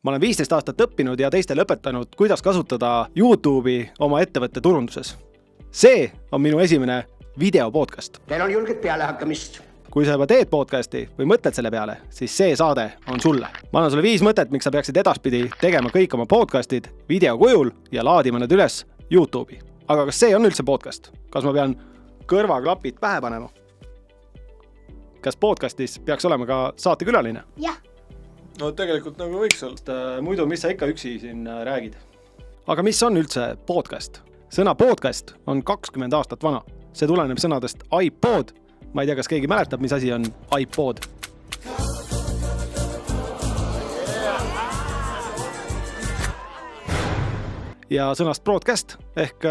Ma olen 15 aastat õppinud ja teistele õpetanud, kuidas kasutada YouTube'i oma ettevõtte turunduses. See on minu esimene videopodcast. Teil on julget pealehakkamist. Kui sa juba teed podcasti või mõtled selle peale, siis see saade on sulle. Ma annan sulle 5 mõtet, miks sa peaksid edaspidi tegema kõik oma podcastid video kujul ja laadima need üles YouTube'i. Aga kas see on üldse podcast? Kas ma pean kõrvaklapid pähe panema? Kas podcastis peaks olema ka saatekülaline? Jah. No tegelikult nagu võiks olla. Muidu, mis sa ikka üksi siin räägid? Aga mis on üldse podcast? Sõna podcast on 20 aastat vana. See tuleneb sõnadest iPod. Ma ei tea, kas keegi mäletab, mis asi on iPod. Ja sõnast broadcast ehk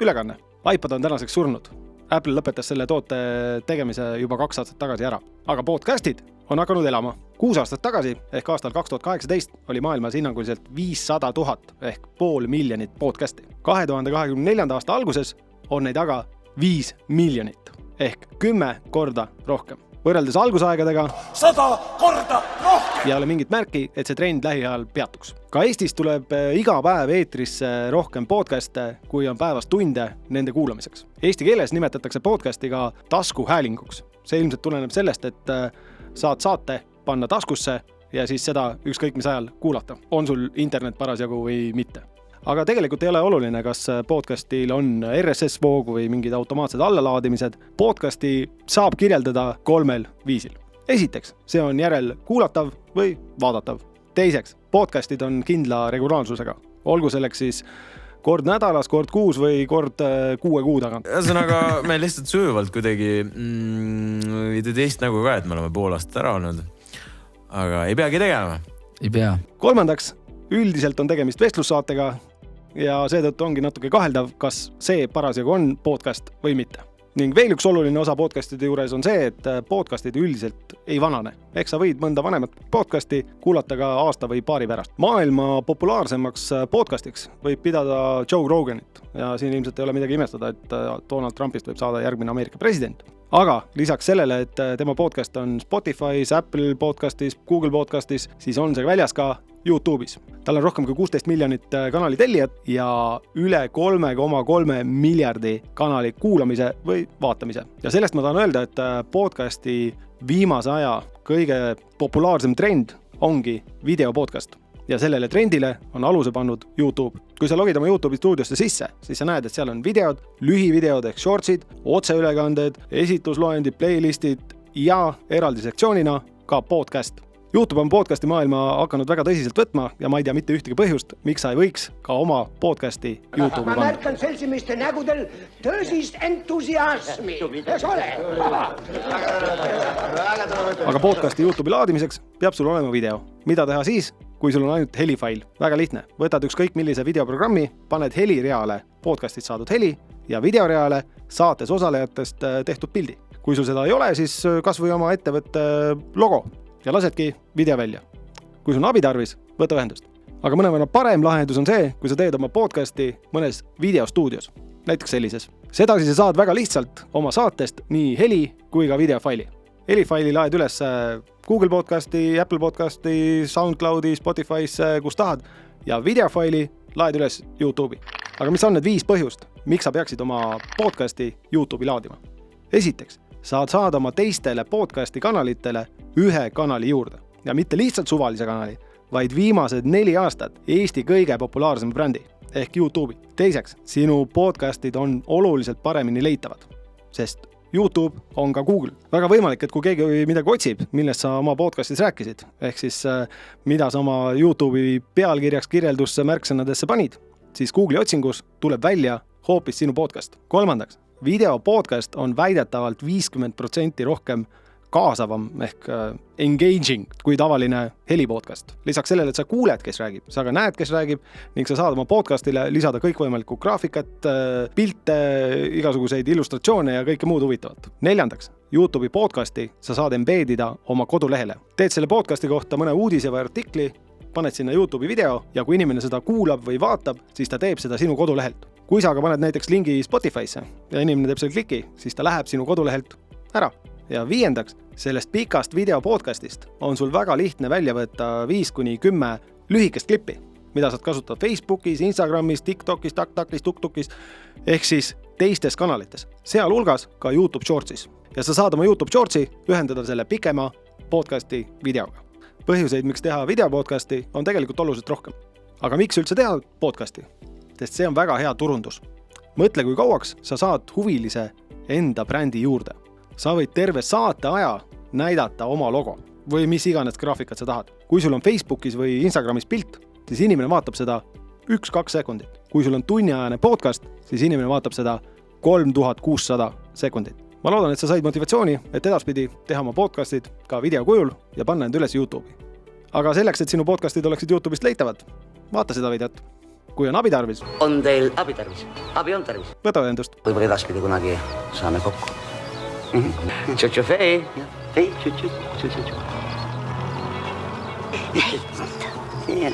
ülekanne. iPod on tänaseks surnud. Apple lõpetas selle toote tegemise juba 2 aastat tagasi ära. Aga podcastid on hakanud elama. 6 aastat tagasi ehk aastal 2018 oli maailmas hinnanguliselt 500 000 ehk 500 000 podcasti. 2024. aasta alguses on neid aga 5 miljonit ehk 10 korda rohkem. Võrreldes algusaegadega 100 korda rohkem! Ja ei ole mingit märki, et see trend lähiajal peatuks. Ka Eestis tuleb iga päev eetrisse rohkem podcaste, kui on päevas tunde nende kuulamiseks. Eesti keeles nimetatakse podcasti ka taskuhäälinguks. See ilmselt tuleneb sellest, et saad saate panna taskusse ja siis seda ükskõik mis ajal kuulata. On sul internet parasjagu või mitte. Aga tegelikult ei ole oluline, kas podcastil on RSS-voogu või mingid automaatsed allalaadimised. Podcasti saab kirjeldada 3 viisil. Esiteks, see on järel kuulatav või vaadatav. Teiseks, podcastid on kindla regulaarsusega. Olgu selleks siis kord nädalas, kord kuus või kord 6 kuu tagant. Ühesõnaga, me lihtsalt sujuvalt kuidagi teist nagu ka, et me oleme pool aastat ära olnud. Aga ei peagi tegema. Ei pea. Kolmandaks, üldiselt on tegemist vestlussaatega ja seetõttu ongi natuke kaheldav, kas see parasjagu on podcast või mitte. Ning veel üks oluline osa podcastide juures on see, et podcastid üldiselt ei vanane. Ehk sa võid mõnda vanemat podcasti kuulata ka aasta või paari pärast. Maailma populaarsemaks podcastiks võib pidada Joe Roganit ja siin ilmselt ei ole midagi imestada, et Donald Trumpist võib saada järgmine Ameerika president. Aga lisaks sellele, et tema podcast on Spotify's, Apple podcastis, Google podcastis, siis on see väljas ka YouTube'is. Tal on rohkem kui 16 miljonit kanali tellijat ja üle 3,3 miljardi kanali kuulamise või vaatamise. Ja sellest ma tahan öelda, et podcasti viimase aja kõige populaarsem trend ongi videopodcast. Ja sellele trendile on aluse pannud YouTube. Kui sa logid oma YouTube'i stuudiosse sisse, siis sa näed, et seal on videod, lühivideod ehk shortsid, otseülekanded, esitusloendid, playlistid ja eraldi sektsioonina ka podcast. YouTube on podcasti maailma hakanud väga tõsiselt võtma ja ma ei tea mitte ühtegi põhjust, miks sa ei võiks ka oma podcasti YouTube'i Ma panna. märkan seltsimiste nägudel tõsist entusiasmi. Eks ole? Aga podcasti YouTube'i laadimiseks peab sul olema video. Mida teha siis, kui sul on ainult helifail? Väga lihtne. Võtad ükskõik millise videoprogrammi, paned helireale podcastist saadud heli ja videoreale saates osalejatest tehtud pildi. Kui sul seda ei ole, siis kas või oma ettevõtte logo ja lasedki video välja. Kui sul on abi tarvis, võta ühendust. Aga mõnevõrra parem lahendus on see, kui sa teed oma podcasti mõnes videostuudios, näiteks sellises. Sedasi sa saad väga lihtsalt oma saatest nii heli kui ka videofaili. Helifaili laed üles Google podcasti, Apple podcasti, SoundCloudi, Spotify'sse, kus tahad ja videofaili laed üles YouTube'i. Aga mis on need 5 põhjust, miks sa peaksid oma podcasti YouTube'i laadima? Esiteks, saad saada oma teistele podcasti kanalitele ühe kanali juurde ja mitte lihtsalt suvalise kanali, vaid viimased 4 aastat Eesti kõige populaarsem brändi ehk YouTube'i. Teiseks, sinu podcastid on oluliselt paremini leitavad, sest YouTube on ka Google. Väga võimalik, et kui keegi midagi otsib, millest sa oma podcastis rääkisid, ehk siis mida sa oma YouTube'i pealkirjaks kirjeldusse märksõnadesse panid, siis Google'i otsingus tuleb välja hoopis sinu podcast. Kolmandaks, video podcast on väidetavalt 50% rohkem kaasavam ehk engaging kui tavaline helipodcast. Lisaks sellele, et sa kuuled, kes räägib, sa ka näed, kes räägib ning sa saad oma podcastile lisada kõikvõimalikku graafikat, pilte, igasuguseid illustratsioone ja kõike muud huvitavat. Neljandaks, YouTube'i podcasti sa saad embedida oma kodulehele. Teed selle podcasti kohta mõne uudise või artikli, paned sinna YouTube'i video ja kui inimene seda kuulab või vaatab, siis ta teeb seda sinu kodulehelt. Kui sa aga paned näiteks lingi Spotify'sse ja inimene teeb selle kliki, siis ta läheb sinu kodulehelt ära. Ja viiendaks, sellest pikast videopodcastist on sul väga lihtne välja võtta 5-10 lühikest klippi, mida saad kasutada Facebookis, Instagramis, TikTokis, TikTokis ehk siis teistes kanalites, sealhulgas ka YouTube Shortsis. Ja sa saad oma YouTube Shortsi ühendada selle pikema podcasti videoga. Põhjuseid, miks teha videopodcasti, on tegelikult oluliselt rohkem. Aga miks üldse teha podcasti? Sest see on väga hea turundus. Mõtle, kui kauaks sa saad huvilise enda brändi juurde. Sa võid terve saate aja näidata oma logo või mis iganes graafikat sa tahad. Kui sul on Facebookis või Instagramis pilt, siis inimene vaatab seda 1-2 sekundit. Kui sul on tunniajane podcast, siis inimene vaatab seda 3600 sekundit. Ma loodan, et sa said motivatsiooni, et edaspidi teha oma podcastid ka video kujul ja panna end üles YouTube'i. Aga selleks, et sinu podcastid oleksid YouTube'ist leitavad, vaata seda videot. Kui on abi tarvis, On teil abi tarvis? Abi on tarvis? võta ühendust. Võib-olla edaspidi kunagi saame kokku. Tšutšu fei. Fei, tšutšu, tšutšu. Ei,